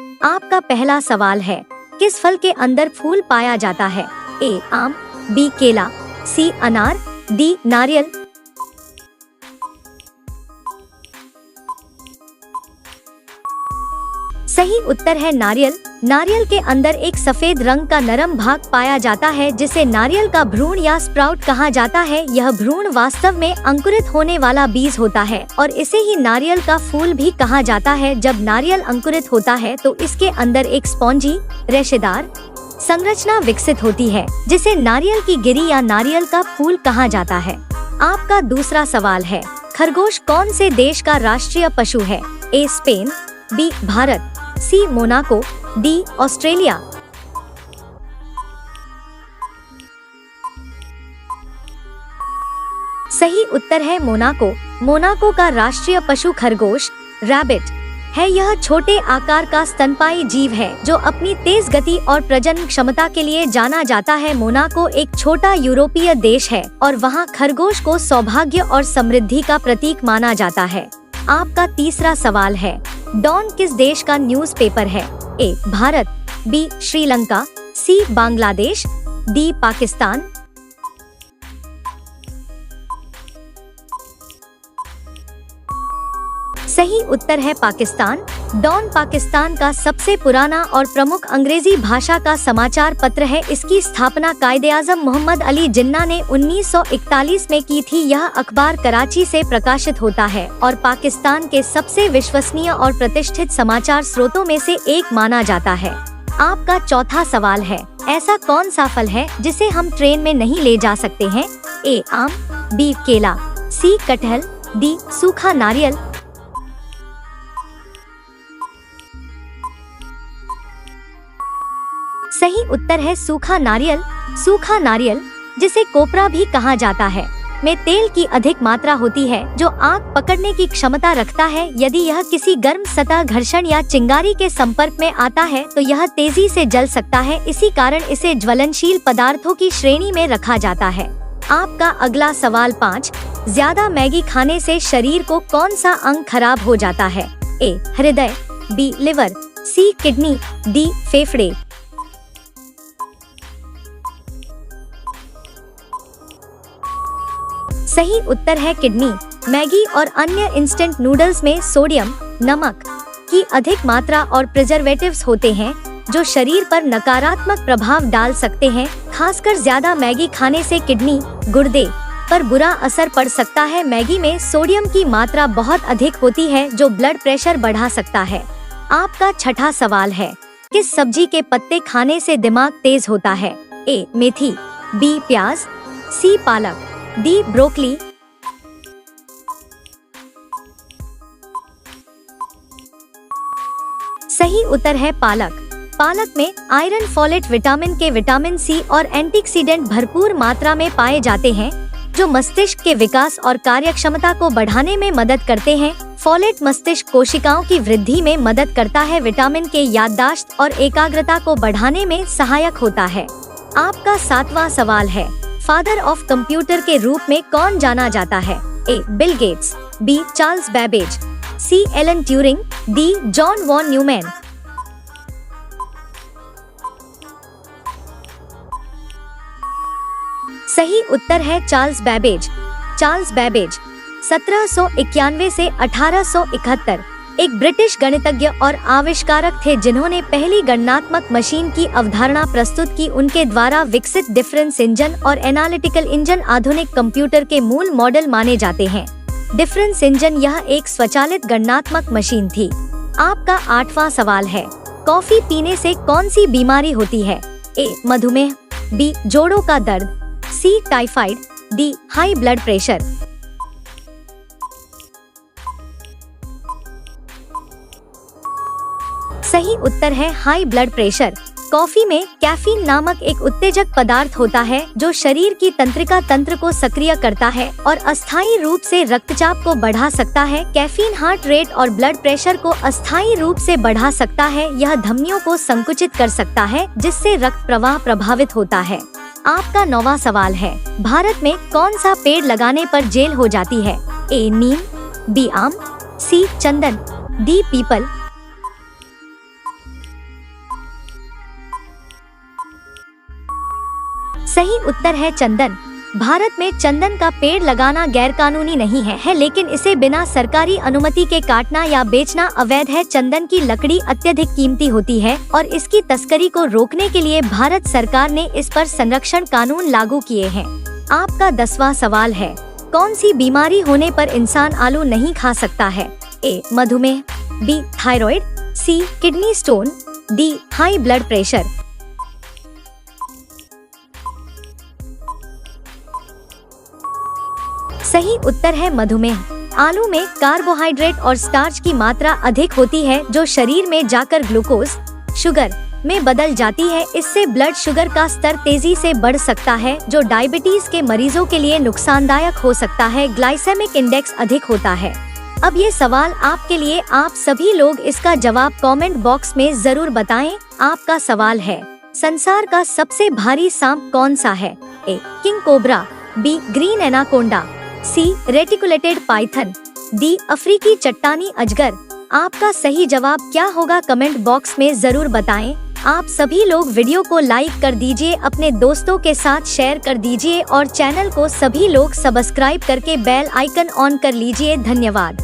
आपका पहला सवाल है, किस फल के अंदर फूल पाया जाता है? ए आम, बी केला, सी अनार, डी नारियल। सही उत्तर है नारियल। नारियल के अंदर एक सफेद रंग का नरम भाग पाया जाता है जिसे नारियल का भ्रूण या स्प्राउट कहा जाता है। यह भ्रूण वास्तव में अंकुरित होने वाला बीज होता है और इसे ही नारियल का फूल भी कहा जाता है। जब नारियल अंकुरित होता है तो इसके अंदर एक स्पॉन्जी रेशेदार संरचना विकसित होती है जिसे नारियल की गिरी या नारियल का फूल कहा जाता है। आपका दूसरा सवाल है, खरगोश कौन से देश का राष्ट्रीय पशु है? A Spain, B Bharat, C Monaco, D Australia. सही उत्तर है मोनाको। मोनाको का राष्ट्रीय पशु खरगोश रैबिट है। यह छोटे आकार का स्तनपायी जीव है जो अपनी तेज गति और प्रजनन क्षमता के लिए जाना जाता है। मोनाको एक छोटा यूरोपीय देश है और वहाँ खरगोश को सौभाग्य और समृद्धि का प्रतीक माना जाता है। आपका तीसरा सवाल है, डॉन किस देश का न्यूज़पेपर है? ए भारत, बी श्रीलंका, सी बांग्लादेश, डी पाकिस्तान। सही उत्तर है पाकिस्तान। डॉन पाकिस्तान का सबसे पुराना और प्रमुख अंग्रेजी भाषा का समाचार पत्र है। इसकी स्थापना कायदे-आज़म मोहम्मद अली जिन्ना ने 1941 में की थी। यह अखबार कराची से प्रकाशित होता है और पाकिस्तान के सबसे विश्वसनीय और प्रतिष्ठित समाचार स्रोतों में से एक माना जाता है। आपका चौथा सवाल है, ऐसा कौन सा फल है जिसे हम ट्रेन में नहीं ले जा सकते हैं? ए आम, बी केला, सी कटहल, डी सूखा नारियल। सही उत्तर है सूखा नारियल। सूखा नारियल, जिसे कोपरा भी कहा जाता है, में तेल की अधिक मात्रा होती है जो आग पकड़ने की क्षमता रखता है। यदि यह किसी गर्म सतह, घर्षण या चिंगारी के संपर्क में आता है तो यह तेजी से जल सकता है। इसी कारण इसे ज्वलनशील पदार्थों की श्रेणी में रखा जाता है। आपका अगला सवाल 5, ज्यादा मैगी खाने से शरीर को कौन सा अंग खराब हो जाता है? ए हृदय, B liver, C kidney, D फेफड़े। सही उत्तर है किडनी। मैगी और अन्य इंस्टेंट नूडल्स में सोडियम, नमक की अधिक मात्रा और प्रिजर्वेटिव्स होते हैं जो शरीर पर नकारात्मक प्रभाव डाल सकते हैं। खासकर ज्यादा मैगी खाने से किडनी, गुर्दे पर बुरा असर पड़ सकता है। मैगी में सोडियम की मात्रा बहुत अधिक होती है जो ब्लड प्रेशर बढ़ा सकता है। आपका छठा सवाल है, किस सब्जी के पत्ते खाने से दिमाग तेज होता है? ए मेथी, बी प्याज, सी पालक, डी ब्रोकली। सही उत्तर है पालक। पालक में आयरन, फोलेट, विटामिन के, विटामिन सी और एंटीऑक्सीडेंट भरपूर मात्रा में पाए जाते हैं जो मस्तिष्क के विकास और कार्यक्षमता को बढ़ाने में मदद करते हैं। फोलेट मस्तिष्क कोशिकाओं की वृद्धि में मदद करता है। विटामिन के याददाश्त और एकाग्रता को बढ़ाने में सहायक होता है। आपका 7वां सवाल है, फादर ऑफ कंप्यूटर के रूप में कौन जाना जाता है? A Bill Gates, B Charles Babbage, C Alan Turing, D John von Neumann. सही उत्तर है चार्ल्स बैबेज। चार्ल्स बैबेज 1791 से 1871 एक ब्रिटिश गणितज्ञ और आविष्कारक थे जिन्होंने पहली गणनात्मक मशीन की अवधारणा प्रस्तुत की। उनके द्वारा विकसित डिफरेंस इंजन और एनालिटिकल इंजन आधुनिक कंप्यूटर के मूल मॉडल माने जाते हैं। डिफरेंस इंजन यह एक स्वचालित गणनात्मक मशीन थी। आपका 8वां सवाल है, कॉफी पीने से कौन सी बीमारी होती है? ए मधुमेह, बी जोड़ों का दर्द, C typhoid, D high blood pressure. सही उत्तर है हाई ब्लड प्रेशर। कॉफी में कैफीन नामक एक उत्तेजक पदार्थ होता है जो शरीर की तंत्रिका तंत्र को सक्रिय करता है और अस्थायी रूप से रक्तचाप को बढ़ा सकता है। कैफीन हार्ट रेट और ब्लड प्रेशर को अस्थायी रूप से बढ़ा सकता है। यह धमनियों को संकुचित कर सकता है जिससे रक्त प्रवाह प्रभावित होता है। आपका 9वां सवाल है, भारत में कौन सा पेड़ लगाने पर जेल हो जाती है? ए नीम, बी आम, सी चंदन, डी पीपल। सही उत्तर है चंदन। भारत में चंदन का पेड़ लगाना गैरकानूनी नहीं है, लेकिन इसे बिना सरकारी अनुमति के काटना या बेचना अवैध है। चंदन की लकड़ी अत्यधिक कीमती होती है और इसकी तस्करी को रोकने के लिए भारत सरकार ने इस पर संरक्षण कानून लागू किए हैं। आपका 10वां सवाल है, कौन सी बीमारी होने पर इंसान आलू नहीं खा सकता है? ए. मधुमेह, B. Thyroid, C. Kidney stone, D. High blood pressure. सही उत्तर है मधुमेह। आलू में कार्बोहाइड्रेट और स्टार्च की मात्रा अधिक होती है जो शरीर में जाकर ग्लूकोज, शुगर में बदल जाती है। इससे ब्लड शुगर का स्तर तेजी से बढ़ सकता है जो डायबिटीज के मरीजों के लिए नुकसानदायक हो सकता है। ग्लाइसेमिक इंडेक्स अधिक होता है। अब ये सवाल आपके लिए, आप सभी लोग इसका जवाब कमेंट बॉक्स में जरूर बताएं। आपका सवाल है, संसार का सबसे भारी सांप कौन सा है? A. King cobra, B. Green anaconda, C. Reticulated python, D. अफ्रीकी चट्टानी अजगर। आपका सही जवाब क्या होगा कमेंट बॉक्स में जरूर बताएं। आप सभी लोग वीडियो को लाइक कर दीजिए, अपने दोस्तों के साथ शेयर कर दीजिए और चैनल को सभी लोग सब्सक्राइब करके बेल आइकन ऑन कर लीजिए। धन्यवाद।